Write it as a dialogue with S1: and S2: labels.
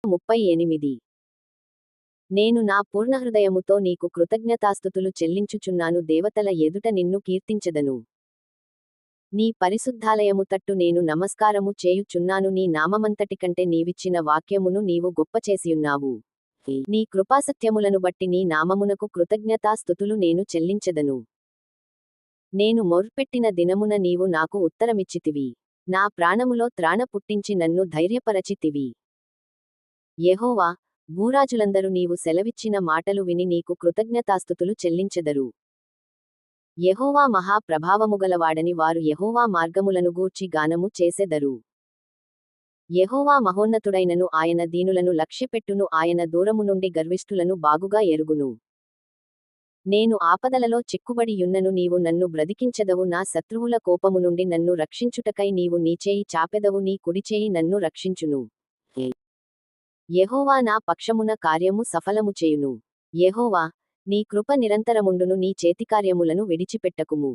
S1: 38 నేను నా పూర్ణహృదయముతో నీకు కృతజ్ఞతాస్తుతులు చెల్లించుచున్నాను, దేవతల ఎదుట నిన్ను కీర్తించెదను. నీ పరిశుద్ధాలయము తట్టు నేను నమస్కారము చేయుచున్నాను, నీ నామమంతటికంటే నీవిచ్చిన వాక్యమును నీవు గొప్పచేసియున్నావు. నీ కృపాసత్యములను బట్టి నీ నామమునకు కృతజ్ఞతాస్తుతులు నేను చెల్లించెదను. నేను మొర్పెట్టిన దినమున నీవు నాకు ఉత్తరమిచ్చితివి. నా ప్రాణములో త్రాణ పుట్టించి నన్ను ధైర్యపరచితివి. యెహోవా, భూరాజులందరూ నీవు సెలవిచ్చిన మాటలు విని నీకు కృతజ్ఞతాస్తుతులు చెల్లించెదరు. యెహోవా మహా ప్రభావముగలవాడని వారు యెహోవా మార్గములను గూర్చి గానము చేసెదరు. యెహోవా మహోన్నతుడైనను, ఆయన దీనులను లక్ష్యపెట్టును, ఆయన దూరము నుండి గర్విష్ఠులను బాగుగా ఎరుగును. నేను ఆపదలలో చిక్కుబడి యున్నను, నీవు నన్ను బ్రతికించెదవు. నా శత్రువుల కోపము నుండి నన్ను రక్షించుటకై నీవు నీ చేయి చాపెదవు, నీ కుడిచేయి నన్ను రక్షించును. యెహోవా నా పక్షమున కార్యము సఫలము చేయును. యెహోవా, నీ కృప నిరంతరముండును, నీ చేతికార్యములను విడిచిపెట్టకుము.